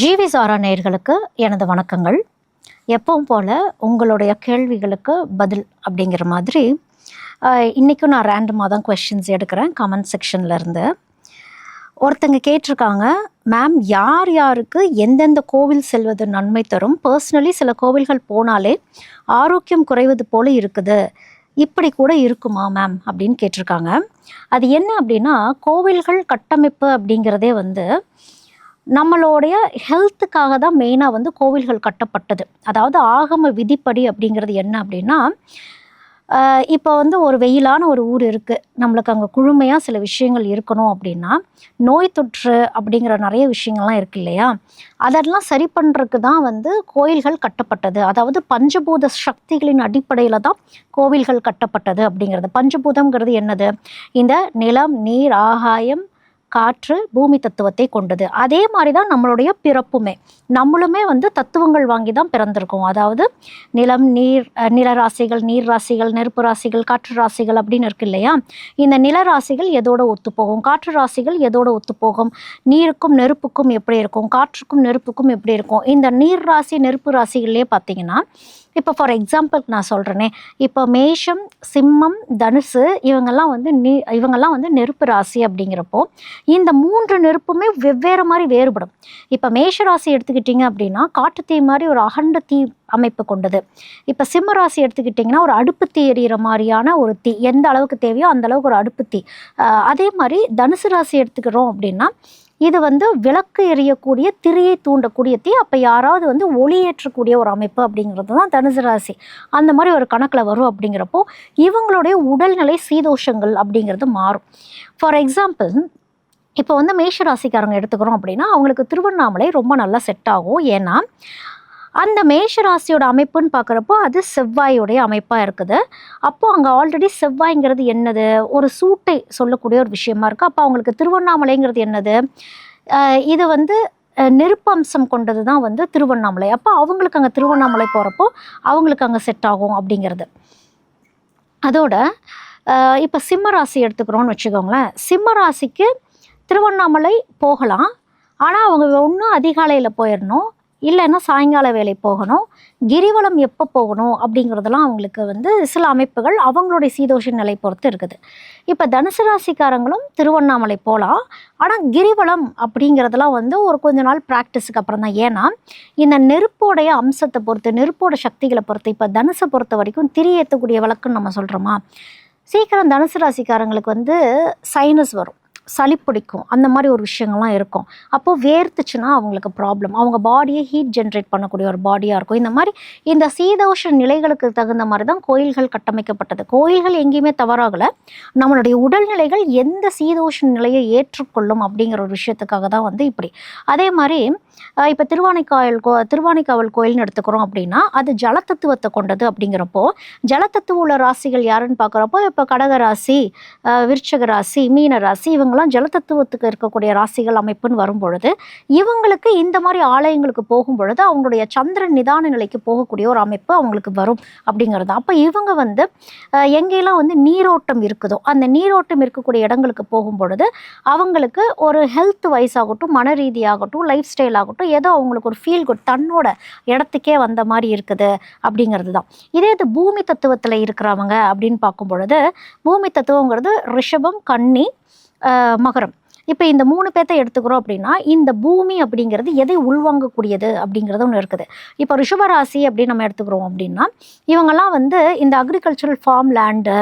GV சாரா நேயர்களுக்கு எனது வணக்கங்கள். எப்பவும் போல் உங்களுடைய கேள்விகளுக்கு பதில் அப்படிங்கிற மாதிரி இன்றைக்கும் நான் ரேண்டமாக தான் கொஷின்ஸ் எடுக்கிறேன் கமெண்ட் செக்ஷன்லேருந்து. ஒருத்தங்க கேட்டிருக்காங்க, மேம் யார் யாருக்கு எந்தெந்த கோவில் செல்வது நன்மை தரும்? பர்சனலி சில கோவில்கள் போனாலே ஆரோக்கியம் குறைவது போல் இருக்குது, இப்படி கூட இருக்குமா மேம் அப்படின்னு கேட்டிருக்காங்க. அது என்ன அப்படின்னா, கோவில்கள் கட்டமைப்பு அப்படிங்கிறதே நம்மளுடைய ஹெல்த்துக்காக தான் மெயினாக கோவில்கள் கட்டப்பட்டது. அதாவது ஆகம விதிப்படி அப்படிங்கிறது என்ன அப்படின்னா, இப்போ ஒரு வெயிலான ஒரு ஊர் இருக்குது, நம்மளுக்கு அங்கே குழுமையாக சில விஷயங்கள் இருக்கணும் அப்படின்னா, நோய் தொற்று அப்படிங்கிற நிறைய விஷயங்கள்லாம் இருக்குது இல்லையா, அதெல்லாம் சரி பண்ணுறதுக்கு தான் கோயில்கள் கட்டப்பட்டது. அதாவது பஞ்சபூத சக்திகளின் அடிப்படையில் தான் கோவில்கள் கட்டப்பட்டது அப்படிங்கிறது. பஞ்சபூதம்ங்கிறது என்னது? இந்த நிலம், நீர், ஆகாயம், காற்று, பூமி தத்துவத்தை கொண்டது. அதே மாதிரி தான் நம்மளுடைய பிறப்புமே. நம்மளுமே தத்துவங்கள் வாங்கி தான் பிறந்திருக்கோம். அதாவது நிலம், நீர், நிலராசிகள், நீர் ராசிகள், நெருப்பு ராசிகள், காற்று ராசிகள் அப்படின்னு இருக்கு இல்லையா. இந்த நிலராசிகள் எதோட ஒத்துப்போகும், காற்று ராசிகள் எதோட ஒத்துப்போகும், நீருக்கும் நெருப்புக்கும் எப்படி இருக்கும், காற்றுக்கும் நெருப்புக்கும் எப்படி இருக்கும். இந்த நீர் ராசி, நெருப்பு ராசிகள்லேயே பார்த்தீங்கன்னா, இப்போ ஃபார் எக்ஸாம்பிளுக்கு நான் சொல்கிறேனே, இப்போ மேஷம், சிம்மம், தனுசு இவங்கெல்லாம் இவங்கெல்லாம் நெருப்பு ராசி அப்படிங்கிறப்போ இந்த 3 நெருப்புமே வெவ்வேறு மாதிரி வேறுபடும். இப்போ மேஷ ராசி எடுத்துக்கிட்டிங்க அப்படின்னா காட்டு தீ மாதிரி ஒரு அகண்ட தீ அமைப்பு கொண்டது. இப்போ சிம்ம ராசி எடுத்துக்கிட்டிங்கன்னா ஒரு அடுப்பு தீ எறிகிற மாதிரியான ஒரு தீ, எந்த அளவுக்கு தேவையோ அந்த அளவுக்கு ஒரு அடுப்பு தீ. அதே மாதிரி தனுசு ராசி எடுத்துக்கிறோம் அப்படின்னா இது விளக்கு எரியக்கூடிய, திரியை தூண்டக்கூடிய தீ. அப்போ யாராவது ஒளியேற்றக்கூடிய ஒரு அமைப்பு அப்படிங்கிறது தான் தனுசு ராசி. அந்த மாதிரி ஒரு கணக்கில் வரும். அப்படிங்கிறப்போ இவங்களுடைய உடல்நிலை சீதோஷங்கள் அப்படிங்கிறது மாறும். ஃபார் எக்ஸாம்பிள், இப்போ மேஷ ராசிக்காரங்க எடுத்துக்கிறோம் அப்படின்னா அவங்களுக்கு திருவண்ணாமலை ரொம்ப நல்லா செட் ஆகும். ஏன்னா அந்த மேஷ ராசியோட அமைப்புன்னு பார்க்குறப்போ அது செவ்வாயோடைய அமைப்பாக இருக்குது. அப்போது அங்கே ஆல்ரெடி செவ்வாய்ங்கிறது என்னது, ஒரு சூட்டை சொல்லக்கூடிய ஒரு விஷயமா இருக்குது. அப்போ அவங்களுக்கு திருவண்ணாமலைங்கிறது என்னது, இது நெருப்பம்சம் கொண்டது தான் திருவண்ணாமலை. அப்போ அவங்களுக்கு அங்கே திருவண்ணாமலை போகிறப்போ அவங்களுக்கு அங்கே செட் ஆகும் அப்படிங்கிறது. அதோட இப்போ சிம்ம ராசி எடுத்துக்கிறோன்னு வச்சுக்கோங்களேன். சிம்ம ராசிக்கு திருவண்ணாமலை போகலாம், ஆனால் அவங்க ஒன்றும் அதிகாலையில் போயிடணும், இல்லைன்னா சாயங்கால வேலை போகணும். கிரிவலம் எப்போ போகணும் அப்படிங்கிறதெல்லாம் அவங்களுக்கு சில அமைப்புகள் அவங்களுடைய சீதோஷ நிலை பொறுத்து இருக்குது. இப்போ தனுசு ராசிக்காரங்களும் திருவண்ணாமலை போகலாம், ஆனால் கிரிவலம் அப்படிங்கிறதெல்லாம் ஒரு கொஞ்ச நாள் ப்ராக்டிஸுக்கு அப்புறம் தான். ஏன்னா இந்த நெருப்போடைய அம்சத்தை பொறுத்து, நெருப்போட சக்திகளை பொறுத்து, இப்போ தனுசை பொறுத்த வரைக்கும் திரி ஏற்றக்கூடிய வழக்குன்னு நம்ம சொல்கிறோமா, சீக்கிரம் தனுசு ராசிக்காரங்களுக்கு சைனஸ் வரும், சளி பிடிக்கும், அந்த மாதிரி ஒரு விஷயங்கள்லாம் இருக்கும். அப்போது வேர்த்துச்சுன்னா அவங்களுக்கு ப்ராப்ளம். அவங்க பாடியை ஹீட் ஜென்ரேட் பண்ணக்கூடிய ஒரு பாடியாக இருக்கும். இந்த மாதிரி இந்த சீதோஷ நிலைகளுக்கு தகுந்த மாதிரி தான் கோயில்கள் கட்டமைக்கப்பட்டது. கோயில்கள் எங்கேயுமே தவறாகலை, நம்மளுடைய உடல்நிலைகள் எந்த சீதோஷ நிலையை ஏற்றுக்கொள்ளும் அப்படிங்கிற ஒரு விஷயத்துக்காக தான் இப்படி. அதே மாதிரி இப்போ திருவானைக்காவல் கோயில்னு எடுத்துக்கிறோம் அப்படின்னா அது ஜலத்தத்துவத்தை கொண்டது. அப்படிங்கிறப்போ ஜலத்தத்துவ உள்ள ராசிகள் யாருன்னு பார்க்குறப்போ இப்போ கடக ராசி, விருச்சக ராசி, மீன ராசி இவங்கெல்லாம் ஜலத்தத்துவத்துக்கு இருக்கக்கூடிய ராசிகள் அமைப்புன்னு வரும்பொழுது இவங்களுக்கு இந்த மாதிரி ஆலயங்களுக்கு போகும் பொழுது அவங்களுடைய சந்திரன் நிதான நிலைக்கு போகக்கூடிய ஒரு அமைப்பு அவங்களுக்கு வரும் அப்படிங்கிறது. அப்போ இவங்க எங்கெல்லாம் நீரோட்டம் இருக்குதோ அந்த நீரோட்டம் இருக்கக்கூடிய இடங்களுக்கு போகும் பொழுது அவங்களுக்கு ஒரு ஹெல்த் வைஸ் ஆகட்டும், மன ரீதியாகட்டும், லைஃப் ஸ்டைல் ஆகட்டும், ஏதோ அவங்களுக்கு ஒரு ஃபீல் குட், தன்னோட இடத்துக்கே வந்த மாதிரி இருக்குது அப்படிங்கிறது தான். இதே இது பூமி தத்துவத்தில் இருக்கிறவங்க அப்படின்னு பார்க்கும் பொழுது பூமி தத்துவங்கிறது ரிஷபம், கன்னி, மகரம். இப்போ இந்த 3 பேர்த்த எடுத்துக்கிறோம் அப்படின்னா இந்த பூமி அப்படிங்கிறது எதை உள்வாங்கக்கூடியது அப்படிங்கிறது ஒன்று இருக்குது. இப்போ ரிஷபராசி அப்படின்னு நம்ம எடுத்துக்கிறோம் அப்படின்னா இவங்கெல்லாம் இந்த அக்ரிகல்ச்சரல் ஃபார்ம் லேண்டு,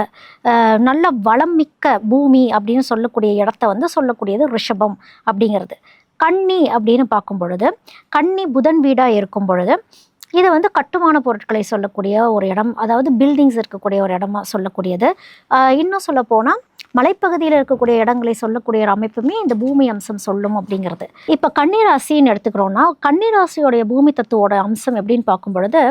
நல்ல வளம் மிக்க பூமி அப்படின்னு சொல்லக்கூடிய இடத்த சொல்லக்கூடியது ரிஷபம் அப்படிங்கிறது. கன்னி அப்படின்னு பார்க்கும் பொழுது கன்னி புதன் வீடாக இருக்கும் பொழுது இது கட்டுமான பொருட்களை சொல்லக்கூடிய ஒரு இடம், அதாவது பில்டிங்ஸ் இருக்கக்கூடிய ஒரு இடமா சொல்லக்கூடியது. இன்னும் சொல்ல போனால் மலைப்பகுதியில் இருக்கக்கூடிய இடங்களை சொல்லக்கூடிய ஒரு அமைப்புமே இந்த பூமி அம்சம் சொல்லும் அப்படிங்கிறது. இப்போ கன்னிராசின்னு எடுத்துக்கிறோன்னா கன்னிராசியோடைய பூமி தத்துவோட அம்சம் எப்படின்னு பார்க்கும் பொழுது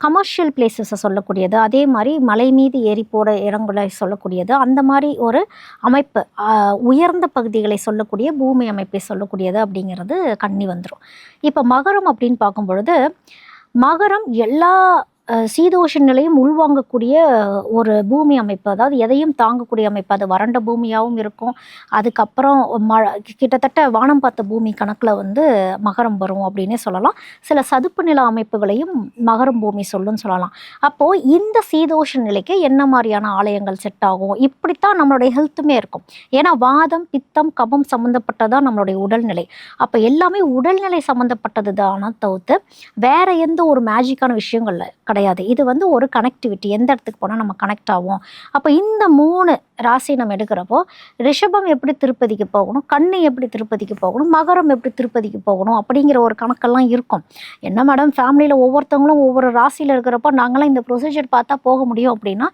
கமர்ஷியல் பிளேசஸை சொல்லக்கூடியது, அதே மாதிரி மலை மீது ஏறி போட இடங்களை சொல்லக்கூடியது, அந்த மாதிரி ஒரு அமைப்பு, உயர்ந்த பகுதிகளை சொல்லக்கூடிய பூமி அமைப்பை சொல்லக்கூடியது அப்படிங்கிறது கன்னி வந்துடும். இப்போ மகரம் அப்படின்னு பார்க்கும் பொழுது மகரம் எல்லா சீதோஷ நிலையும் உள்வாங்கக்கூடிய ஒரு பூமி அமைப்பு. அதாவது எதையும் தாங்கக்கூடிய அமைப்பு. அது வறண்ட பூமியாகவும் இருக்கும். அதுக்கப்புறம் கிட்டத்தட்ட வானம் பார்த்த பூமி கணக்கில் வந்து மகரம் வரும் அப்படின்னே சொல்லலாம். சில சதுப்பு நில அமைப்புகளையும் மகரம் பூமி சொல்லுன்னு சொல்லலாம். அப்போது இந்த சீதோஷ நிலைக்கு என்ன மாதிரியான ஆலயங்கள் செட் ஆகும்? இப்படித்தான் நம்மளுடைய ஹெல்த்துமே இருக்கும். ஏன்னா வாதம், பித்தம், கபம் சம்மந்தப்பட்டதான் நம்மளுடைய உடல்நிலை. அப்போ எல்லாமே உடல்நிலை சம்மந்தப்பட்டது தான தவிர்த்து வேற எந்த ஒரு மேஜிக்கான விஷயங்கள்ல கிடையாது. இது வந்து ஒரு கனெக்டிவிட்டி. எந்த இடத்துக்கு போனால் நம்ம கனெக்ட் ஆகும். அப்போ இந்த 3 ராசி நம்ம எடுக்கிறப்போ ரிஷபம் எப்படி திருப்பதிக்கு போகணும், கன்னி எப்படி திருப்பதிக்கு போகணும், மகரம் எப்படி திருப்பதிக்கு போகணும் அப்படிங்கிற ஒரு கணக்கெல்லாம் இருக்கும். என்ன மேடம், ஃபேமிலியில் ஒவ்வொருத்தவங்களும் ஒவ்வொரு ராசியில் இருக்கிறப்போ நாங்களாம் இந்த ப்ரொசீஜர் பார்த்தா போக முடியும் அப்படின்னா,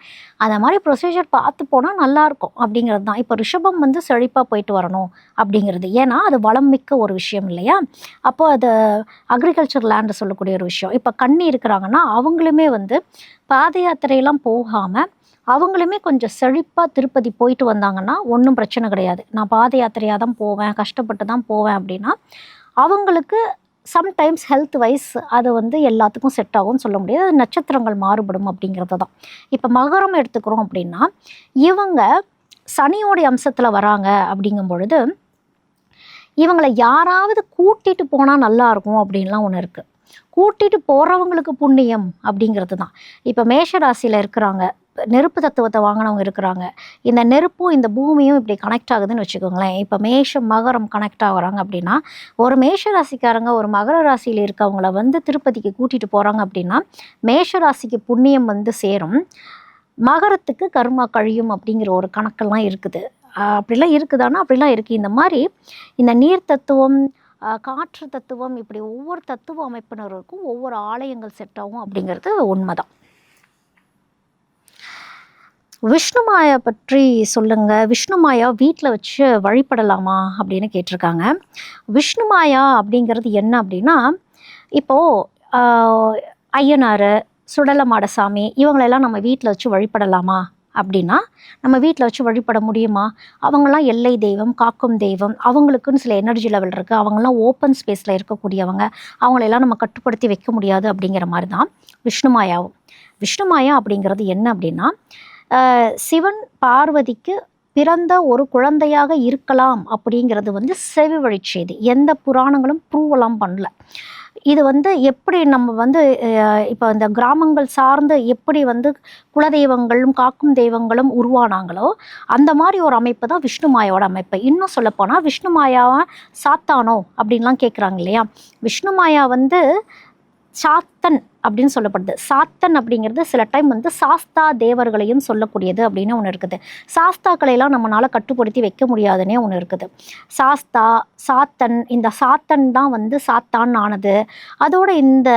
அந்த மாதிரி ப்ரொசீஜர் பார்த்து போனால் நல்லாயிருக்கும் அப்படிங்கிறது தான். இப்போ ரிஷபம் வந்து செழிப்பாக போயிட்டு வரணும் அப்படிங்கிறது. ஏன்னா அது வளம் மிக்க ஒரு விஷயம் இல்லையா? அப்போ அது அக்ரிகல்ச்சர் லேண்டு சொல்லக்கூடிய ஒரு விஷயம். இப்போ கன்னி இருக்கிறாங்கன்னா அவங்களுமே வந்து பாத யாத்திரையெல்லாம் போகாமல் அவங்களுமே கொஞ்சம் செழிப்பாக திருப்பதி போயிட்டு வந்தாங்கன்னா ஒன்றும் பிரச்சனை கிடையாது. நான் பாத யாத்திரையாக தான் போவேன், கஷ்டப்பட்டு தான் போவேன் அப்படின்னா அவங்களுக்கு சம்டைம்ஸ் ஹெல்த் வைஸ் அது வந்து எல்லாத்துக்கும் செட் ஆகும்னு சொல்ல முடியாது. அது நட்சத்திரங்கள் மாறுபடும் அப்படிங்கிறது தான். இப்போ மகரம் எடுத்துக்கிறோம் அப்படின்னா இவங்க சனியோடைய அம்சத்தில் வராங்க அப்படிங்கும் பொழுது இவங்களை யாராவது கூட்டிகிட்டு போனால் நல்லாயிருக்கும் அப்படின்லாம் ஒன்று இருக்குது. கூட்டிகிட்டு போகிறவங்களுக்கு புண்ணியம் அப்படிங்கிறது தான். இப்போ மேஷ ராசியில் இருக்கிறாங்க, நெருப்பு தத்துவத்தை வாங்கினவங்க இருக்கிறாங்க. இந்த நெருப்பும் இந்த பூமியும் இப்படி கனெக்ட் ஆகுதுன்னு வச்சுக்கோங்களேன். இப்போ மேஷம் மகரம் கனெக்ட் ஆகுறாங்க அப்படின்னா ஒரு மேஷ ராசிக்காரங்க ஒரு மகர ராசியில் இருக்கவங்கள வந்து திருப்பதிக்கு கூட்டிகிட்டு போகிறாங்க அப்படின்னா மேஷ ராசிக்கு புண்ணியம் வந்து சேரும், மகரத்துக்கு கர்மா கழியும் அப்படிங்கிற ஒரு கணக்கெல்லாம் இருக்குது. அப்படிலாம் இருக்குதானா? அப்படிலாம் இருக்குது. இந்த மாதிரி இந்த நீர் தத்துவம், காற்று தத்துவம், இப்படி ஒவ்வொரு தத்துவ அமைப்பினருக்கும் ஒவ்வொரு ஆலயங்கள் செட் ஆகும் அப்படிங்கிறது உண்மைதான். விஷ்ணுமாயா பற்றி சொல்லுங்க. விஷ்ணுமாயா வீட்டில் வச்சு வழிபடலாமா அப்படின்னு கேட்டிருக்காங்க. விஷ்ணுமாயா அப்படிங்கிறது என்ன அப்படின்னா, இப்போது ஐயனார், சுடலமாடசாமி இவங்களெல்லாம் நம்ம வீட்டில் வச்சு வழிபடலாமா அப்படின்னா நம்ம வீட்டில் வச்சு வழிபட முடியுமா? அவங்களாம் எல்லை தெய்வம், காக்கும் தெய்வம், அவங்களுக்குன்னு சில எனர்ஜி லெவல் இருக்குது. அவங்களாம் ஓப்பன் ஸ்பேஸில் இருக்கக்கூடியவங்க, அவங்களெல்லாம் நம்ம கட்டுப்படுத்தி வைக்க முடியாது அப்படிங்கிற மாதிரி தான் விஷ்ணுமாயாவும். விஷ்ணுமாயா அப்படிங்கிறது என்ன அப்படின்னா, சிவன் பார்வதிக்கு பிறந்த ஒரு குழந்தையாக இருக்கலாம் அப்படிங்கிறது வந்து செவி வழி செய்தி. எந்த புராணங்களும் ப்ரூவெல்லாம் பண்ணல. இது வந்து எப்படி நம்ம வந்து இப்போ இந்த கிராமங்கள் சார்ந்து எப்படி வந்து குலதெய்வங்களும் காக்கும் தெய்வங்களும் உருவானாங்களோ அந்த மாதிரி ஒரு அமைப்பு தான் விஷ்ணுமாயோட அமைப்பு. இன்னும் சொல்லப்போனால் விஷ்ணுமாயாவை சாத்தானோ அப்படின்லாம் கேட்குறாங்க இல்லையா? விஷ்ணுமாயா வந்து சாத்தன் அப்படின்னு சொல்லப்படுது. சாத்தன் அப்படிங்கிறது சில டைம் வந்து சாஸ்தா தேவர்களையும் சொல்லக்கூடியது அப்படின்னு ஒன்று இருக்குது. சாஸ்தாக்களையெல்லாம் நம்மளால் கட்டுப்படுத்தி வைக்க முடியாதுன்னே ஒன்று இருக்குது. சாஸ்தா, சாத்தன், இந்த சாத்தன் தான் வந்து சாத்தான் ஆனது. அதோட இந்த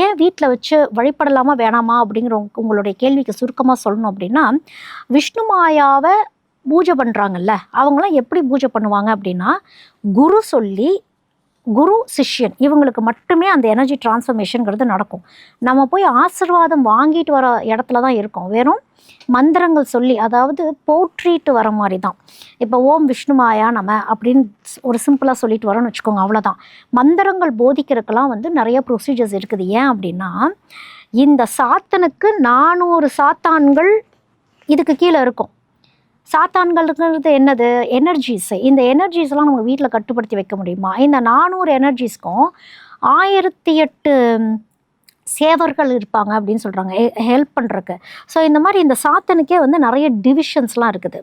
ஏன் வீட்டில் வச்சு வழிபடலாமா வேணாமா அப்படிங்கிற உங்களுடைய கேள்விக்கு சுருக்கமாக சொல்லணும் அப்படின்னா, விஷ்ணுமாயாவை பூஜை பண்ணுறாங்கல்ல, அவங்களாம் எப்படி பூஜை பண்ணுவாங்க அப்படின்னா, குரு சொல்லி, குரு சிஷ்யன் இவங்களுக்கு மட்டுமே அந்த எனர்ஜி டிரான்ஸ்ஃபர்மேஷனுங்கிறது நடக்கும். நம்ம போய் ஆசீர்வாதம் வாங்கிட்டு வர இடத்துல தான் இருக்கோம். வெறும் மந்திரங்கள் சொல்லி, அதாவது போற்றிட்டு வர மாதிரி தான். இப்போ ஓம் விஷ்ணுமாயா நம அப்படின்னு ஒரு சிம்பிளாக சொல்லிட்டு வரோன்னு வச்சுக்கோங்க, அவ்வளோதான். மந்திரங்கள் போதிக்கிறதுக்கெல்லாம் வந்து நிறைய ப்ரொசீஜர்ஸ் இருக்குது. ஏன் அப்படின்னா, இந்த சாத்தனுக்கு 400 சாத்தான்கள் இதுக்கு கீழே இருக்கும். சாத்தான்களுங்கிறது என்னது? எனர்ஜிஸ். இந்த எனர்ஜிஸ்லாம் நம்ம வீட்டில் கட்டுப்படுத்தி வைக்க முடியுமா? இந்த 400 எனர்ஜிஸ்க்கும் 1008 சேவர்கள் இருப்பாங்க அப்படின்னு சொல்கிறாங்க ஹெல்ப் பண்ணுறக்கு. ஸோ இந்த மாதிரி இந்த சாத்தனுக்கே வந்து நிறைய டிவிஷன்ஸ்லாம் இருக்குது.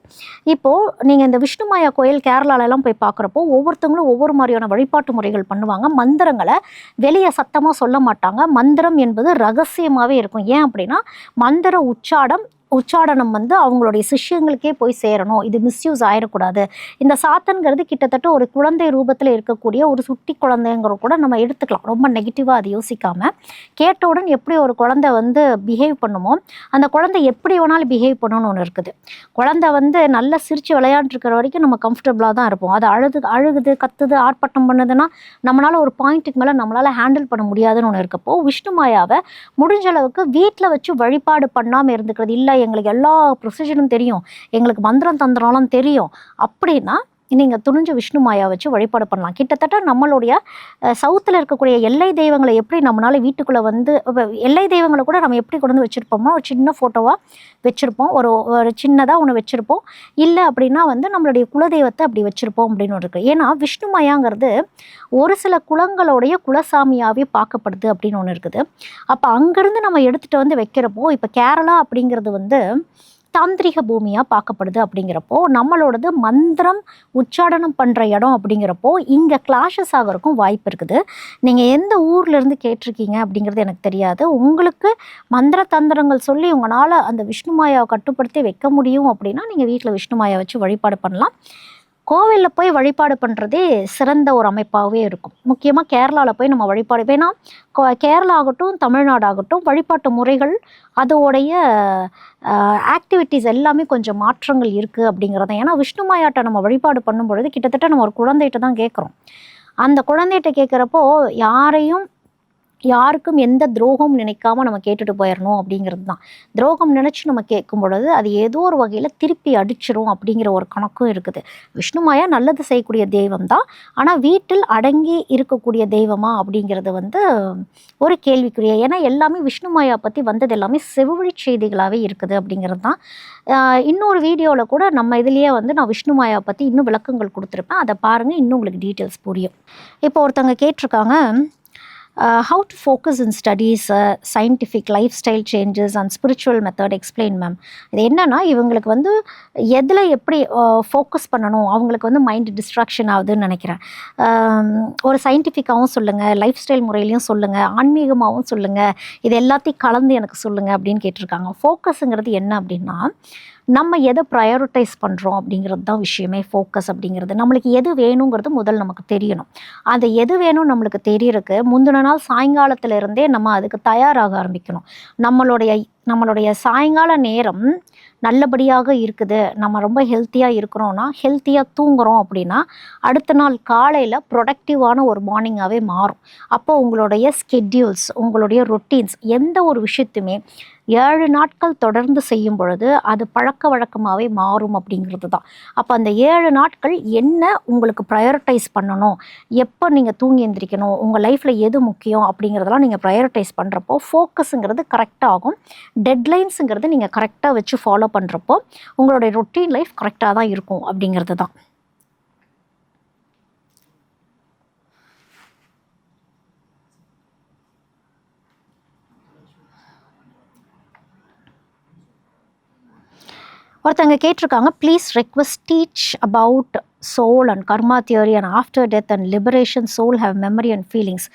இப்போது நீங்கள் இந்த விஷ்ணுமாயா கோயில் கேரளாலெல்லாம் போய் பார்க்குறப்போ ஒவ்வொருத்தவங்களும் ஒவ்வொரு மாதிரியான வழிபாட்டு முறைகள் பண்ணுவாங்க. மந்திரங்களை வெளியே சத்தமாக சொல்ல மாட்டாங்க. மந்திரம் என்பது ரகசியமாகவே இருக்கும். ஏன் அப்படின்னா, மந்திர உச்சாடனம் வந்து அவங்களுடைய சிஷ்யங்களுக்கே போய் சேரணும். இது மிஸ்யூஸ் ஆகிடக்கூடாது. இந்த சாத்தன்கிறது கிட்டத்தட்ட ஒரு குழந்தை ரூபத்தில் இருக்கக்கூடிய ஒரு சுட்டி குழந்தைங்கிற கூட நம்ம எடுத்துக்கலாம். ரொம்ப நெகட்டிவாக அது யோசிக்காமல், கேட்டவுடன் எப்படி ஒரு குழந்தை வந்து பிஹேவ் பண்ணுமோ அந்த குழந்தை எப்படி வேணாலும் பிஹேவ் பண்ணணும்னு ஒன்று இருக்குது. குழந்தை வந்து நல்லா சிரித்து விளையாண்டுருக்கிற வரைக்கும் நம்ம கம்ஃபர்டபுளாக தான் இருப்போம். அது அழுகுது, கத்துது, ஆர்ப்பாட்டம் பண்ணுதுன்னா நம்மளால் ஒரு பாயிண்ட்டுக்கு மேலே நம்மளால் ஹேண்டில் பண்ண முடியாதுன்னு ஒன்று இருக்கப்போ, விஷ்ணுமாயாவை முடிஞ்ச அளவுக்கு வீட்டில் வச்சு வழிபாடு பண்ணாமல் இருந்துக்கிறது. இல்லை, எங்களுக்கு எல்லா ப்ரொசீஜரும் தெரியும், எங்களுக்கு மந்திரம் தந்திரம்லாம் தெரியும் அப்படின்னா நீங்கள் துணிஞ்சு விஷ்ணு மாயா வச்சு வழிபாடு பண்ணலாம். கிட்டத்தட்ட நம்மளுடைய சவுத்தில் இருக்கக்கூடிய எல்லை தெய்வங்களை எப்படி நம்மளால் வீட்டுக்குள்ளே வந்து எல்லை தெய்வங்களை கூட நம்ம எப்படி கொண்டு வந்து வச்சுருப்போமோ ஒரு சின்ன ஃபோட்டோவாக வச்சுருப்போம், ஒரு சின்னதாக ஒன்று வச்சுருப்போம். இல்லை அப்படின்னா வந்து நம்மளுடைய குலதெய்வத்தை அப்படி வச்சுருப்போம் அப்படின்னு ஒன்று இருக்குது. ஏன்னா விஷ்ணு மாயாங்கிறது ஒரு சில குலங்களுடைய குலசாமியாகவே பார்க்கப்படுது அப்படின்னு ஒன்று இருக்குது. அப்போ அங்கேருந்து நம்ம எடுத்துகிட்டு வந்து வைக்கிறப்போ, இப்போ கேரளா அப்படிங்கிறது வந்து தாந்திரிக பூமியாக பார்க்கப்படுது. அப்படிங்கிறப்போ நம்மளோடது மந்திரம் உச்சாடனம் பண்ணுற இடம். அப்படிங்கிறப்போ இங்கே கிளாஷஸ் ஆகிறதுக்கும் வாய்ப்பு இருக்குது. நீங்கள் எந்த ஊர்லேருந்து கேட்டிருக்கீங்க அப்படிங்கிறது எனக்கு தெரியாது. உங்களுக்கு மந்திர தந்திரங்கள் சொல்லி உங்களால் அந்த விஷ்ணு மாயாவை கட்டுப்படுத்தி வைக்க முடியும் அப்படின்னா நீங்கள் வீட்டில் விஷ்ணு மாயா வச்சு வழிபாடு பண்ணலாம். கோவிலில் போய் வழிபாடு பண்ணுறதே சிறந்த ஒரு அமைப்பாகவே இருக்கும். முக்கியமாக கேரளாவில் போய் நம்ம வழிபாடு, ஏன்னா கேரளா ஆகட்டும் தமிழ்நாடு ஆகட்டும் வழிபாட்டு முறைகள் அதோடைய ஆக்டிவிட்டீஸ் எல்லாமே கொஞ்சம் மாற்றங்கள் இருக்குது அப்படிங்கிறத. ஏன்னா விஷ்ணு மாயாட்டை நம்ம வழிபாடு பண்ணும் பொழுது கிட்டத்தட்ட நம்ம ஒரு குழந்தைகிட்ட தான் கேட்குறோம். அந்த குழந்தைகிட்ட கேட்குறப்போ யாருக்கும் எந்த துரோகம் நினைக்காம நம்ம கேட்டுட்டு போயிடணும் அப்படிங்கிறது தான். துரோகம் நினச்சி நம்ம கேட்கும் பொழுது அது ஏதோ ஒரு வகையில் திருப்பி அடிச்சிரும் அப்படிங்கிற ஒரு கணக்கும் இருக்குது. விஷ்ணு மாயா நல்லது செய்யக்கூடிய தெய்வம் தான், ஆனால் வீட்டில் அடங்கி இருக்கக்கூடிய தெய்வமா அப்படிங்கிறது வந்து ஒரு கேள்விக்குரிய. ஏன்னா எல்லாமே விஷ்ணு மாயா பற்றி வந்தது எல்லாமே செவிவழி செய்திகளாகவே இருக்குது அப்படிங்கிறது தான். இன்னொரு வீடியோவில் கூட நம்ம இதுலேயே வந்து நான் விஷ்ணு மாயா பற்றி இன்னும் விளக்கங்கள் கொடுத்துருப்பேன், அதை பாருங்கள், இன்னும் உங்களுக்கு டீட்டெயில்ஸ் புரியும். இப்போ ஒருத்தவங்க கேட்டிருக்காங்க, how to focus in studies, scientific lifestyle changes and spiritual method explain ma'am. இது என்னன்னா இவங்களுக்கு வந்து எதில் எப்படி ஃபோக்கஸ் பண்ணணும், அவங்களுக்கு வந்து மைண்ட் டிஸ்ட்ராக்ஷன் ஆகுதுன்னு நினைக்கிறேன். ஒரு சயின்டிஃபிக்காகவும் சொல்லுங்கள், லைஃப் ஸ்டைல் முறையிலையும் சொல்லுங்கள், ஆன்மீகமாகவும் சொல்லுங்கள், இது எல்லாத்தையும் கலந்து எனக்கு சொல்லுங்கள் அப்படின்னு கேட்டிருக்காங்க. ஃபோக்கஸுங்கிறது என்ன அப்படின்னா நம்ம எதை ப்ரையாரிட்டைஸ் பண்ணுறோம் அப்படிங்கிறது தான் விஷயமே. ஃபோக்கஸ் அப்படிங்கிறது நம்மளுக்கு எது வேணுங்கிறது முதல் நமக்கு தெரியணும். அது எது வேணும் நம்மளுக்கு தெரியறதுக்கு முந்தின நாள் சாயங்காலத்திலிருந்தே நம்ம அதுக்கு தயாராக ஆரம்பிக்கணும். நம்மளுடைய சாயங்கால நேரம் நல்லபடியாக இருக்குது, நம்ம ரொம்ப ஹெல்த்தியாக இருக்கிறோன்னா, ஹெல்த்தியாக தூங்குகிறோம் அப்படின்னா அடுத்த நாள் காலையில் ப்ரொடக்டிவான ஒரு மார்னிங்காகவே மாறும். அப்போ உங்களுடைய ஸ்கெட்யூல்ஸ், உங்களுடைய ரொட்டீன்ஸ் எந்த ஒரு விஷயத்துமே 7 நாட்கள் தொடர்ந்து செய்யும் பொழுது அது பழக்க வழக்கமாகவே மாறும் அப்படிங்கிறது தான். அப்போ அந்த 7 நாட்கள் என்ன உங்களுக்கு ப்ரையாரிட்டைஸ் பண்ணணும், எப்போ நீங்கள் தூங்கி எந்திரிக்கணும், உங்கள் லைஃப்பில் எது முக்கியம் அப்படிங்கிறதெல்லாம் நீங்கள் ப்ரையாரிட்டைஸ் பண்ணுறப்போ ஃபோக்கஸுங்கிறது கரெக்டாகும். டெட்லைன்ஸுங்கிறது நீங்கள் கரெக்டாக வச்சு ஃபாலோ பண்ணுறப்போ உங்களுடைய ரொட்டீன் லைஃப் கரெக்டாக தான் இருக்கும் அப்படிங்கிறது தான். ஒருத்தங்க கேட்டிருக்காங்க, please request teach about soul and karma theory and after death and liberation soul have memory and feelings.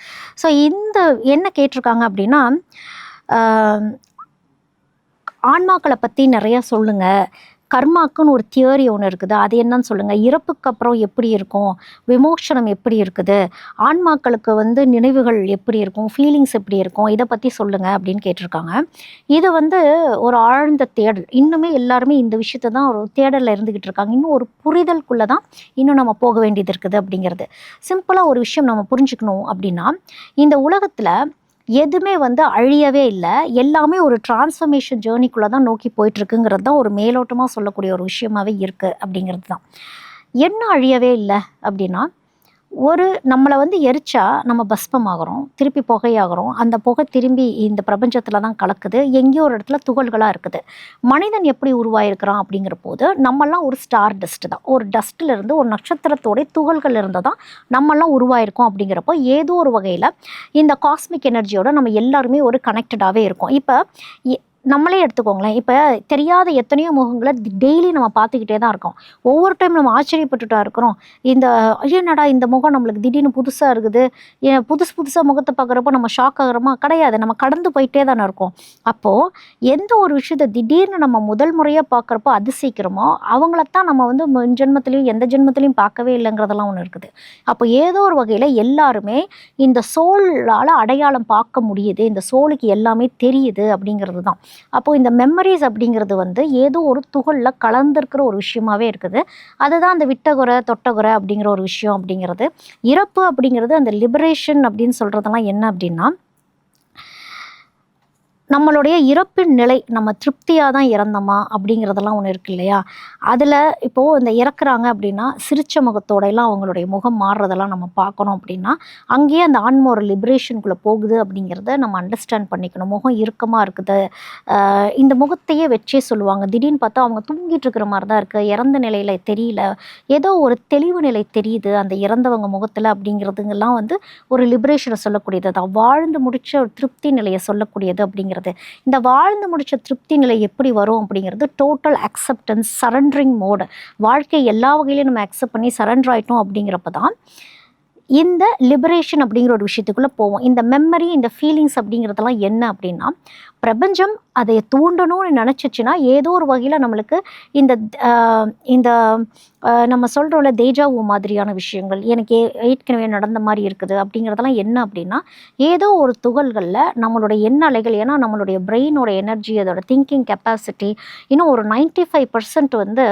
So இந்த என்ன கேட்டிருக்காங்க அப்படின்னா, ஆன்மாக்களை பற்றி நிறையா சொல்லுங்கள், கர்மாக்குன்னு ஒரு தியரி ஒன்று இருக்குது, அது என்னன்னு சொல்லுங்கள், இறப்புக்கு அப்புறம் எப்படி இருக்கும், விமோசனம் எப்படி இருக்குது, ஆன்மாக்களுக்கு வந்து நினைவுகள் எப்படி இருக்கும், ஃபீலிங்ஸ் எப்படி இருக்கும், இதை பற்றி சொல்லுங்கள் அப்படின்னு கேட்டிருக்காங்க. இது வந்து ஒரு ஆழ்ந்த தேடல். இன்னுமே எல்லாருமே இந்த விஷயத்தை தான் ஒரு தேடலில் இருந்துக்கிட்டு இருக்காங்க. இன்னும் ஒரு புரிதலுக்குள்ளே தான் இன்னும் நம்ம போக வேண்டியது இருக்குது அப்படிங்கிறது. சிம்பிளாக ஒரு விஷயம் நம்ம புரிஞ்சுக்கணும் அப்படின்னா, இந்த உலகத்தில் எதுவுமே வந்து அழியவே இல்லை, எல்லாமே ஒரு டிரான்ஸ்ஃபர்மேஷன் ஜேர்னிக்குள்ளே தான் நோக்கி போயிட்டுருக்குங்கிறது தான் ஒரு மேலோட்டமாக சொல்லக்கூடிய ஒரு விஷயமாகவே இருக்குது அப்படிங்கிறது தான். என்ன அழியவே இல்லை அப்படின்னா, நம்மளை வந்து எரிச்சா நம்ம பஸ்பமாகறோம், திருப்பி புகையாகிறோம், அந்த புகை திரும்பி இந்த பிரபஞ்சத்தில் தான் கலக்குது, எங்கேயோ ஒரு இடத்துல துகள்களாக இருக்குது. மனிதன் எப்படி உருவாயிருக்கிறான் அப்படிங்கிற போது நம்மெல்லாம் ஒரு ஸ்டார் டஸ்ட் தான், ஒரு டஸ்ட்டிலிருந்து ஒரு நட்சத்திரத்தோடைய துகள்கள் இருந்து தான் நம்மெல்லாம் உருவாயிருக்கோம். அப்படிங்கிறப்போ ஏதோ ஒரு வகையில் இந்த காஸ்மிக் எனர்ஜியோட நம்ம எல்லாருமே ஒரு கனெக்டடாகவே இருக்கும். இப்போ நம்மளே எடுத்துக்கோங்களேன், இப்போ தெரியாத எத்தனையோ முகங்களை டெய்லி நம்ம பார்த்துக்கிட்டே தான் இருக்கோம். ஒவ்வொரு டைம் நம்ம ஆச்சரியப்பட்டுட்டா இருக்கிறோம். என்னடா இந்த முகம் நம்மளுக்கு திடீர்னு புதுசாக இருக்குது, புதுசாக முகத்தை பார்க்குறப்போ நம்ம ஷாக் ஆகிறோமா? கிடையாது, நம்ம கடந்து போயிட்டே தானே இருக்கோம். அப்போது எந்த ஒரு விஷயத்தை திடீர்னு நம்ம முதல் முறையாக பார்க்குறப்போ அதிசயிக்கிறோமோ அவங்களத்தான் நம்ம வந்து ஜென்மத்திலையும் எந்த ஜென்மத்திலையும் பார்க்கவே இல்லைங்கிறதெல்லாம் ஒன்று இருக்குது. அப்போ ஏதோ ஒரு வகையில் எல்லாருமே இந்த சோலால் அடையாளம் பார்க்க முடியுது, இந்த சோலுக்கு எல்லாமே தெரியுது அப்படிங்கிறது தான். அப்போது இந்த மெமரிஸ் அப்படிங்கிறது வந்து ஏதோ ஒரு துகளில் கலந்துருக்கிற ஒரு விஷயமாவே இருக்குது. அதுதான் அந்த விட்டகுறை தொட்டகுறை அப்படிங்கிற ஒரு விஷயம் அப்படிங்கிறது. இறப்பு அப்படிங்கிறது அந்த லிபரேஷன் அப்படின்னு சொல்கிறதெல்லாம் என்ன அப்படின்னா, நம்மளுடைய இறப்பின் நிலை, நம்ம திருப்தியாக தான் இறந்தோமா அப்படிங்கிறதெல்லாம் ஒன்று இருக்கு இல்லையா? அதில் இப்போது இந்த இறக்குறாங்க அப்படின்னா சிரிச்ச முகத்தோடையெல்லாம் அவங்களுடைய முகம் மாறுறதெல்லாம் நம்ம பார்க்கணும் அப்படின்னா, அங்கேயே அந்த ஆன்ம ஒரு லிபரேஷனுக்குள்ளே போகுது அப்படிங்கிறத நம்ம அண்டர்ஸ்டாண்ட் பண்ணிக்கணும். முகம் இறுக்கமாக இருக்குது, இந்த முகத்தையே வச்சே சொல்லுவாங்க. திடீர்னு பார்த்தா அவங்க தூங்கிட்டு இருக்கிற மாதிரி தான் இருக்குது, இறந்த நிலையில் தெரியல, ஏதோ ஒரு தெளிவு நிலை தெரியுது அந்த இறந்தவங்க முகத்தில் அப்படிங்கிறதுங்கெல்லாம் வந்து ஒரு லிபரேஷனை சொல்லக்கூடியது தான். வாழ்ந்து முடிச்ச ஒரு திருப்தி நிலையை சொல்லக்கூடியது அப்படிங்கிறது. இந்த வாழ்ந்து முடிச்ச திருப்தி நிலை எப்படி வரும் அப்படிங்கிறது டோட்டல் அக்செப்டன்ஸ், சரண்டரிங் மோடு. வாழ்க்கை எல்லா வகையிலையும் நம்ம அக்செப்ட் பண்ணி சரண்டர் ஆயிட்டோம் அப்படிங்கிறப்ப தான் இந்த லிபரேஷன் அப்படிங்கிற ஒரு விஷயத்துக்குள்ளே போவோம். இந்த மெமரி, இந்த ஃபீலிங்ஸ் அப்படிங்கிறதெல்லாம் என்ன அப்படின்னா, பிரபஞ்சம் அதை தூண்டணும்னு நினச்சிச்சின்னா ஏதோ ஒரு வகையில் நம்மளுக்கு இந்த இந்த நம்ம சொல்கிறோம்ல தேஜாவு மாதிரியான விஷயங்கள், எனக்கு ஏற்கனவே நடந்த மாதிரி இருக்குது அப்படிங்கிறதெல்லாம் என்ன அப்படின்னா, ஏதோ ஒரு துகள்களில் நம்மளுடைய எண்ண அலைகள், ஏன்னா நம்மளுடைய பிரெயினோட எனர்ஜி, அதோட திங்கிங் கெப்பாசிட்டி இன்னும் ஒரு 95% வந்து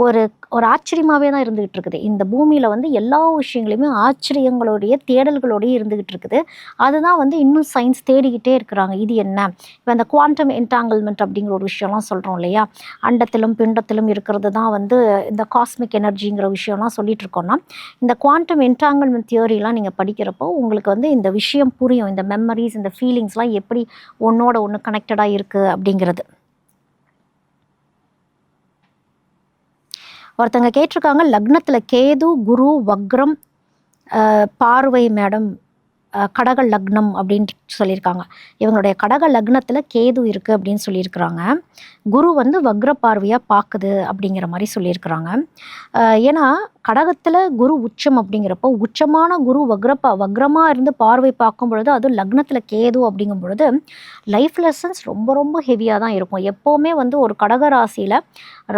ஒரு ஒரு ஆச்சரியமாகவே தான் இருந்துகிட்டு இருக்குது. இந்த பூமியில் வந்து எல்லா விஷயங்களையுமே ஆச்சரியங்களுடைய தேடல்களோடய இருந்துகிட்டு இருக்குது. அதுதான் வந்து இன்னும் சயின்ஸ் தேடிக்கிட்டே இருக்கிறாங்க. இது என்ன? இப்போ அந்த குவாண்டம் என்டாங்கிள்மெண்ட் அப்படிங்கிற ஒரு விஷயம்லாம் சொல்கிறோம் இல்லையா? அண்டத்திலும் பிண்டத்திலும் இருக்கிறது தான் வந்து இந்த காஸ்மிக் எனர்ஜிங்கிற விஷயம்லாம் சொல்லிட்டு இருக்கோம்னா, இந்த குவாண்டம் என்டாங்கிள்மெண்ட் தியரிலாம் நீங்கள் படிக்கிறப்போ உங்களுக்கு வந்து இந்த விஷயம் புரியும். இந்த மெமரிஸ், இந்த ஃபீலிங்ஸ்லாம் எப்படி ஒன்றோட ஒன்று கனெக்டடாக இருக்குது அப்படிங்கிறது. ஒருத்தங்க கேட்டிருக்காங்க, லக்னத்தில் கேது, குரு, வக்ரம், பார்வை மேடம், கடக லக்னம் அப்படின்னு சொல்லியிருக்காங்க. இவங்களுடைய கடக லக்னத்தில் கேது இருக்குது அப்படின்னு சொல்லியிருக்கிறாங்க. குரு வந்து வக்ர பார்வையாக பார்க்குது அப்படிங்கிற மாதிரி சொல்லியிருக்கிறாங்க. ஏன்னா கடகத்தில் குரு உச்சம் அப்படிங்கிறப்போ, உச்சமான குரு வக்ரமாக இருந்து பார்வை பார்க்கும் பொழுது, அதுவும் லக்னத்தில் கேது அப்படிங்கும் பொழுது லைஃப் லெசன்ஸ் ரொம்ப ரொம்ப ஹெவியாக தான் இருக்கும். எப்போவுமே வந்து ஒரு கடக ராசியில்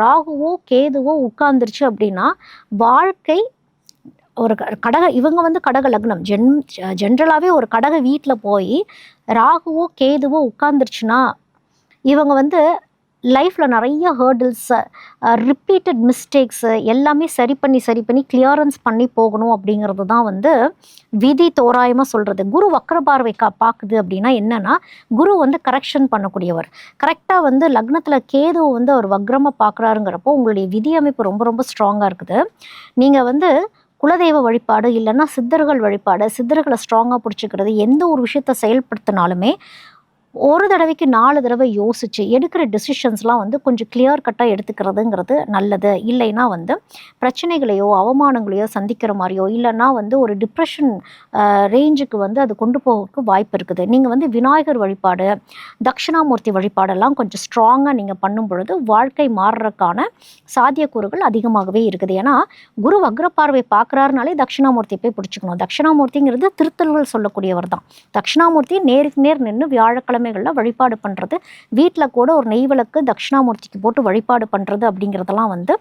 ராகுவோ கேதுவோ உட்கார்ந்துருச்சு அப்படின்னா வாழ்க்கை ஒரு இவங்க வந்து கடக லக்னம் ஜென்ரலாகவே ஒரு கடக வீட்டில் போய் ராகுவோ கேதுவோ உட்கார்ந்துருச்சுன்னா இவங்க வந்து லைஃப்பில் நிறைய ஹேர்டில்ஸ், ரிப்பீட்டட் மிஸ்டேக்ஸு எல்லாமே சரி பண்ணி கிளியரன்ஸ் பண்ணி போகணும் அப்படிங்கிறது தான் வந்து விதி தோராயமாக சொல்கிறது. குரு வக்ர பார்வை பார்க்குது அப்படின்னா என்னென்னா, குரு வந்து கரெக்ஷன் பண்ணக்கூடியவர். கரெக்டாக வந்து லக்னத்தில் கேது வந்து அவர் வக்ரமாக பார்க்குறாருங்கிறப்போ உங்களுடைய விதி அமைப்பு ரொம்ப ரொம்ப ஸ்ட்ராங்காக இருக்குது. நீங்கள் வந்து குலதெய்வ வழிபாடு இல்லைன்னா சித்தர்கள் வழிபாடு, சித்தர்களை ஸ்ட்ராங்காக பிடிச்சிக்கிறது, எந்த ஒரு விஷயத்தை செயல்படுத்தினாலுமே ஒரு தடவைக்கு 4 தடவை யோசித்து எடுக்கிற டெசிஷன்ஸ்லாம் வந்து கொஞ்சம் கிளியர் கட்டாக எடுத்துக்கிறதுங்கிறது நல்லது. இல்லைன்னா வந்து பிரச்சனைகளையோ அவமானங்களையோ சந்திக்கிற மாதிரியோ இல்லைன்னா வந்து ஒரு டிப்ரெஷன் ரேஞ்சுக்கு வந்து அது கொண்டு போகிறதுக்கு வாய்ப்பு இருக்குது. நீங்கள் வந்து விநாயகர் வழிபாடு, தட்சிணாமூர்த்தி வழிபாடெல்லாம் கொஞ்சம் ஸ்ட்ராங்காக நீங்கள் பண்ணும் பொழுது வாழ்க்கை மாறுறதுக்கான சாத்தியக்கூறுகள் அதிகமாகவே இருக்குது. ஏன்னா குரு வக்ர பார்வை பார்க்குறாருனாலே தட்சிணாமூர்த்தி போய் பிடிச்சிக்கணும். தட்சிணாமூர்த்திங்கிறது திருத்தல்கள் சொல்லக்கூடியவர் தான். தட்சிணாமூர்த்தி நேருக்கு நேர் நின்று வியாழக்கிழமைகளில் வழிபாடு பண்ணுறது, வீட்டில் கூட ஒரு நெய் விளக்கு தட்சிணாமூர்த்திக்கு போட்டு வழிபாடு பண்ணுறது அப்படிங்கிறதெல்லாம் வந்து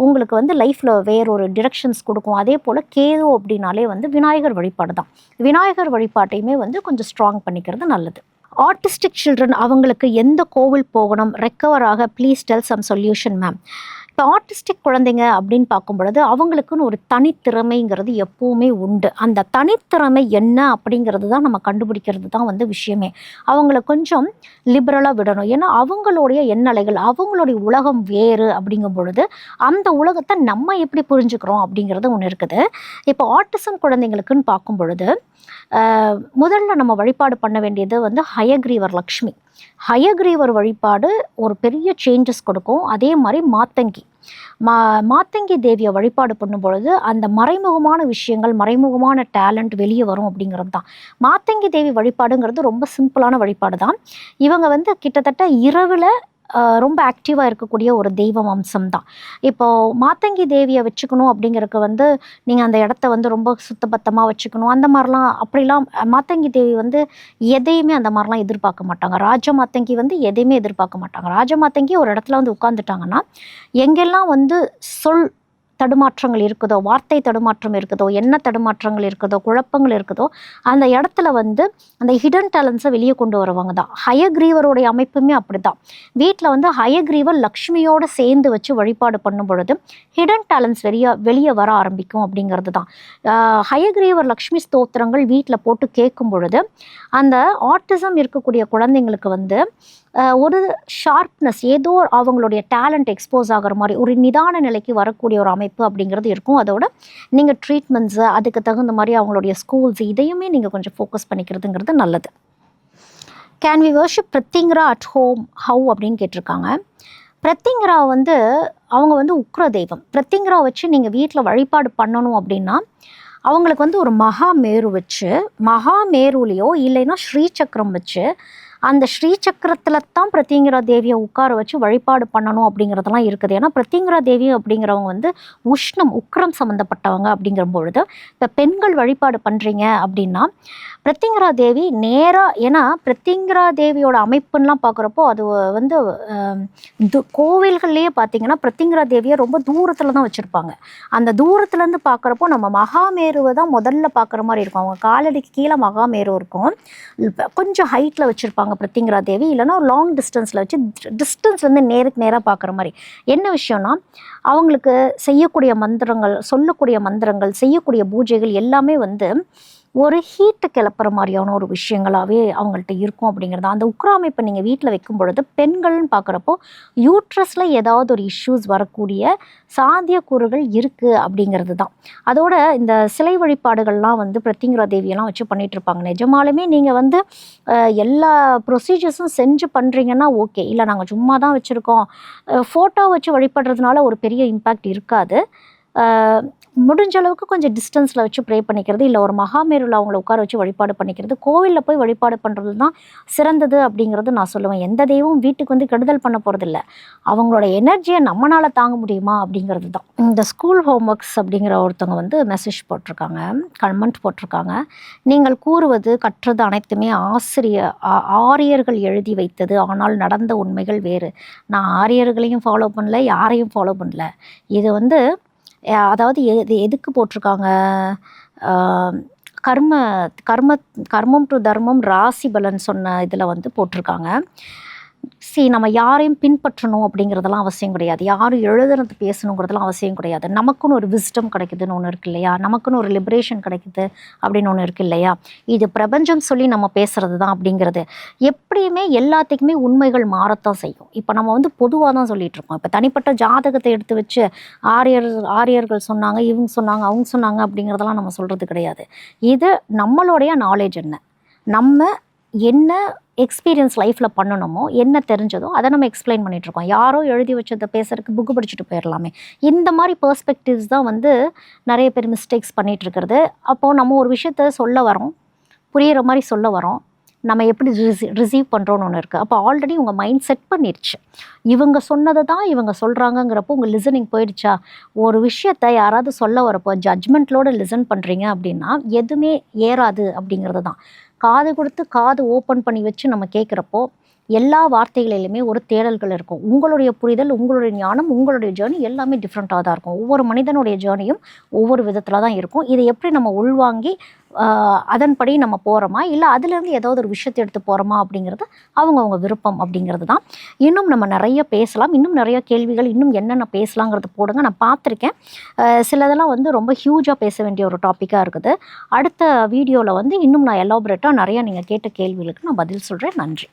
உங்களுக்கு வந்து லைஃப்பில் வேறொரு டிரெக்ஷன்ஸ் கொடுக்கும். அதே போல் கேது அப்படின்னாலே வந்து விநாயகர் வழிபாடு தான். விநாயகர் வழிபாட்டையுமே வந்து கொஞ்சம் ஸ்ட்ராங் பண்ணிக்கிறது நல்லது. ஆர்டிஸ்டிக் சில்ட்ரன் அவங்களுக்கு எந்த கோவில் போகணும் ரெக்கவர் ஆக? Please tell some solution ma'am. இப்போ ஆர்டிஸ்டிக் குழந்தைங்க அப்படின்னு பார்க்கும் பொழுது அவங்களுக்குன்னு ஒரு தனித்திறமைங்கிறது எப்போவுமே உண்டு. அந்த தனித்திறமை என்ன அப்படிங்கிறது தான் நம்ம கண்டுபிடிக்கிறது தான் வந்து விஷயமே. அவங்கள கொஞ்சம் லிபரலாக விடணும். ஏன்னா அவங்களுடைய எண்ணலைகள், அவங்களுடைய உலகம் வேறு அப்படிங்கும் பொழுது அந்த உலகத்தை நம்ம எப்படி புரிஞ்சுக்கிறோம் அப்படிங்கிறது ஒன்று இருக்குது. இப்போ ஆட்டிசம் குழந்தைங்களுக்குன்னு பார்க்கும் பொழுது முதல்ல நம்ம வழிபாடு பண்ண வேண்டியது வந்து ஹயக்ரீவர் லக்ஷ்மி. ஹயக்ரீவர் வழிபாடு ஒரு பெரிய சேஞ்சஸ் கொடுக்கும். அதே மாதிரி மாத்தங்கி தேவியை வழிபாடு பண்ணும் பொழுது அந்த மறைமுகமான விஷயங்கள், மறைமுகமான டேலண்ட் வெளியே வரும் அப்படிங்கிறது தான். மாத்தங்கி தேவி வழிபாடுங்கிறது ரொம்ப சிம்பிளான வழிபாடு தான். இவங்க வந்து கிட்டத்தட்ட இரவில் ரொம்ப ஆக்டிவாக இருக்கக்கூடிய ஒரு தெய்வம் அம்சம் தான். இப்போது மாத்தங்கி தேவியை வச்சுக்கணும் அப்படிங்கிறதுக்கு வந்து நீங்கள் அந்த இடத்த வந்து ரொம்ப சுத்தபத்தமாக வச்சுக்கணும் அந்த மாதிரிலாம் அப்படிலாம் மாத்தங்கி தேவி வந்து எதையுமே அந்த மாதிரிலாம் எதிர்பார்க்க மாட்டாங்க. ராஜ மாத்தங்கி வந்து எதையுமே எதிர்பார்க்க மாட்டாங்க. ராஜ மாத்தங்கி ஒரு இடத்துல வந்து உட்காந்துட்டாங்கன்னா எங்கெல்லாம் வந்து தடுமாற்றங்கள் இருக்குதோ, வார்த்தை தடுமாற்றம் இருக்குதோ, என்ன தடுமாற்றங்கள் இருக்குதோ, குழப்பங்கள் இருக்குதோ, அந்த இடத்துல வந்து அந்த ஹிடன் டேலண்ட்ஸை வெளியே கொண்டு வருவாங்க தான். ஹயக்ரீவருடைய அமைப்புமே அப்படிதான். வீட்டில் வந்து ஹயக்ரீவர் லக்ஷ்மியோடு சேர்ந்து வச்சு வழிபாடு பண்ணும் பொழுது ஹிடன் டேலண்ட்ஸ் வெளியே வர ஆரம்பிக்கும் அப்படிங்கிறது தான். ஹயக்ரீவர் லக்ஷ்மி ஸ்தோத்திரங்கள் வீட்டில் போட்டு கேட்கும் பொழுது அந்த ஆட்டிசம் இருக்கக்கூடிய குழந்தைங்களுக்கு வந்து ஒரு ஷார்ப்னஸ், ஏதோ அவங்களுடைய டேலண்ட் எக்ஸ்போஸ் ஆகிற மாதிரி ஒரு நிதான நிலைக்கு வரக்கூடிய ஒரு அமைப்பு அப்படிங்கிறது இருக்கும். அதோட நீங்கள் ட்ரீட்மெண்ட்ஸு, அதுக்கு தகுந்த மாதிரி அவங்களுடைய ஸ்கூல்ஸ், இதையுமே நீங்கள் கொஞ்சம் ஃபோக்கஸ் பண்ணிக்கிறதுங்கிறது நல்லது. Can we worship Prathyangira at home how அப்படின்னு கேட்டிருக்காங்க. பிரத்திங்கரா வந்து அவங்க வந்து உக்ர தெய்வம். பிரத்திங்கரா வச்சு நீங்கள் வீட்டில் வழிபாடு பண்ணணும் அப்படின்னா அவங்களுக்கு வந்து ஒரு மகாமேரு வச்சு, மகாமேருலேயோ இல்லைன்னா ஸ்ரீசக்கரம் வச்சு, அந்த ஸ்ரீசக்கரத்தில் தான் பிரத்திங்கரா தேவியை உட்கார வச்சு வழிபாடு பண்ணணும் அப்படிங்கிறதெல்லாம் இருக்குது. ஏன்னா பிரத்திங்கரா தேவி அப்படிங்கிறவங்க வந்து உஷ்ணம், உக்ரம் சம்மந்தப்பட்டவங்க அப்படிங்கிற பொழுது இப்போ பெண்கள் வழிபாடு பண்ணுறீங்க அப்படின்னா பிரத்திங்கரா தேவி நேராக, ஏன்னா பிரத்திங்கரா தேவியோட அமைப்புன்னெலாம் பார்க்குறப்போ அது வந்து கோவில்கள்லேயே பார்த்தீங்கன்னா பிரத்திங்கரா தேவியை ரொம்ப தூரத்தில் தான் வச்சுருப்பாங்க. அந்த தூரத்துலேருந்து பார்க்குறப்போ நம்ம மகாமேருவை தான் முதல்ல பார்க்குற மாதிரி இருக்கும். அவங்க காலடிக்கு கீழே மகாமேரு இருக்கும், கொஞ்சம் ஹைட்டில் வச்சுருப்பாங்க பிரத்திங்கரா தேவி. இல்லைன்னா ஒரு லாங் டிஸ்டன்ஸில் வச்சு டிஸ்டன்ஸ்லேருந்து நேருக்கு நேராக பார்க்குற மாதிரி. என்ன விஷயம்னா அவங்களுக்கு செய்யக்கூடிய மந்திரங்கள், சொல்லக்கூடிய மந்திரங்கள், செய்யக்கூடிய பூஜைகள் எல்லாமே வந்து ஒரு ஹீட்டை கிளப்புற மாதிரியான ஒரு விஷயங்களாகவே அவங்கள்ட்ட இருக்கும் அப்படிங்கிறது. அந்த உக்ராமைப்பை நீங்கள் வீட்டில் வைக்கும் பொழுது பெண்கள்னு பார்க்குறப்போ யூட்ரஸில் ஏதாவது ஒரு இஷ்யூஸ் வரக்கூடிய சாத்தியக்கூறுகள் இருக்குது அப்படிங்கிறது தான். அதோட இந்த சிலை வழிபாடுகள்லாம் வந்து பிரத்திங்கரா தேவியெல்லாம் வச்சு பண்ணிகிட்ருப்பாங்க. நிஜமாலுமே நீங்கள் வந்து எல்லா ப்ரொசீஜர்ஸும் செஞ்சு பண்ணுறீங்கன்னா ஓகே. இல்லை நாங்கள் சும்மா தான் வச்சுருக்கோம், ஃபோட்டோ வச்சு வழிபடுறதுனால ஒரு பெரிய இம்பேக்ட் இருக்காது. முடிஞ்ச அளவுக்கு கொஞ்சம் டிஸ்டன்ஸில் வச்சு ப்ரே பண்ணிக்கிறது, இல்லை ஒரு மகாமேருவில் அவங்கள உட்கார வச்சு வழிபாடு பண்ணிக்கிறது, கோவிலில் போய் வழிபாடு பண்ணுறது தான் சிறந்தது அப்படிங்கிறது நான் சொல்லுவேன். எந்த தெய்வம் வீட்டுக்கு வந்து கெடுதல் பண்ண போகிறதில்ல, அவங்களோட எனர்ஜியை நம்மளால் தாங்க முடியுமா அப்படிங்கிறது தான். இந்த ஸ்கூல் ஹோம்ஒர்க்ஸ் அப்படிங்கிற ஒருத்தவங்க வந்து மெசேஜ் போட்டிருக்காங்க, கமெண்ட் போட்டிருக்காங்க. நீங்கள் கூறுவது கற்றது அனைத்துமே ஆரியர்கள் எழுதி வைத்தது, ஆனால் நடந்த உண்மைகள் வேறு. நான் ஆரியர்களையும் ஃபாலோ பண்ணல, யாரையும் ஃபாலோ பண்ணல. இது வந்து அதாவது எதுக்கு போட்டிருக்காங்க, கர்மம் டு தர்மம் ராசி பலன் சொன்ன இதில் வந்து போட்டிருக்காங்க. நம்ம யாரையும் பின்பற்றணும் அப்படிங்கிறதெல்லாம் அவசியம் கிடையாது, யாரும் எழுதுறது பேசணுங்கிறதெல்லாம் அவசியம் கிடையாது. நமக்குன்னு ஒரு விஸ்டம் கிடைக்குதுன்னு ஒன்று இருக்குது இல்லையா, நமக்குன்னு ஒரு லிபரேஷன் கிடைக்குது அப்படின்னு ஒன்று இருக்குது இல்லையா. இது பிரபஞ்சம் சொல்லி நம்ம பேசுகிறது தான் அப்படிங்கிறது. எப்படியுமே எல்லாத்துக்குமே உண்மைகள் மாறத்தான் செய்யும். இப்போ நம்ம வந்து பொதுவாக தான் சொல்லிகிட்டு இருக்கோம். இப்போ தனிப்பட்ட ஜாதகத்தை எடுத்து வச்சு ஆரியர்கள் சொன்னாங்க, இவங்க சொன்னாங்க, அவங்க சொன்னாங்க அப்படிங்கிறதெல்லாம் நம்ம சொல்கிறது கிடையாது. இது நம்மளுடைய நாலேஜ் என்ன, நம்ம என்ன எக்ஸ்பீரியன்ஸ் லைஃப்பில் பண்ணணுமோ, என்ன தெரிஞ்சதோ அதை நம்ம எக்ஸ்பிளைன் பண்ணிகிட்ருக்கோம். யாரோ எழுதி வச்சதை பேசுறதுக்கு புக்கு படிச்சுட்டு போயிடலாமே. இந்த மாதிரி பெர்ஸ்பெக்டிவ்ஸ் தான் வந்து நிறைய பேர் மிஸ்டேக்ஸ் பண்ணிகிட்ருக்கிறது. அப்போது நம்ம ஒரு விஷயத்த சொல்ல வரோம், புரிகிற மாதிரி சொல்ல வரோம், நம்ம எப்படி ரிசீவ் பண்ணுறோன்னு ஒன்று இருக்குது. அப்போ ஆல்ரெடி உங்கள் மைண்ட் செட் பண்ணிடுச்சு, இவங்க சொன்னதை தான் இவங்க சொல்கிறாங்கங்கிறப்போ உங்கள் லிசனிங் போயிடுச்சா. ஒரு விஷயத்தை யாராவது சொல்ல வரப்போ ஜட்ஜ்மெண்ட்லோடு லிசன் பண்ணுறீங்க அப்படின்னா எதுவுமே ஏறாது அப்படிங்கிறது தான். காது கொடுத்து காது ஓப்பன் பண்ணி வச்சு நம்ம கேட்குறப்போ எல்லா வார்த்தைகளிலுமே ஒரு தேடல்கள் இருக்கும். உங்களுடைய புரிதல், உங்களுடைய ஞானம், உங்களுடைய ஜேர்னி எல்லாமே டிஃப்ரெண்ட்டாக தான் இருக்கும். ஒவ்வொரு மனிதனுடைய ஜேர்னியும் ஒவ்வொரு விதத்தில் தான் இருக்கும். இதை எப்படி நம்ம உள்வாங்கி அதன்படி நம்ம போகிறோமா, இல்லை அதுலேருந்து ஏதாவது ஒரு விஷயத்தை எடுத்து போகிறோமா அப்படிங்கிறது அவங்கவுங்க விருப்பம் அப்படிங்கிறது தான். இன்னும் நம்ம நிறைய பேசலாம், இன்னும் நிறைய கேள்விகள், இன்னும் என்னென்ன பேசலாங்கிறது போடுங்க. நான் பார்த்துருக்கேன், சிலதெல்லாம் வந்து ரொம்ப ஹியூஜாக பேச வேண்டிய ஒரு டாப்பிக்காக இருக்குது. அடுத்த வீடியோவில் வந்து இன்னும் நான் எலாபரேட்டாக நிறையா நீங்கள் கேட்ட கேள்விகளுக்கு நான் பதில் சொல்கிறேன். நன்றி.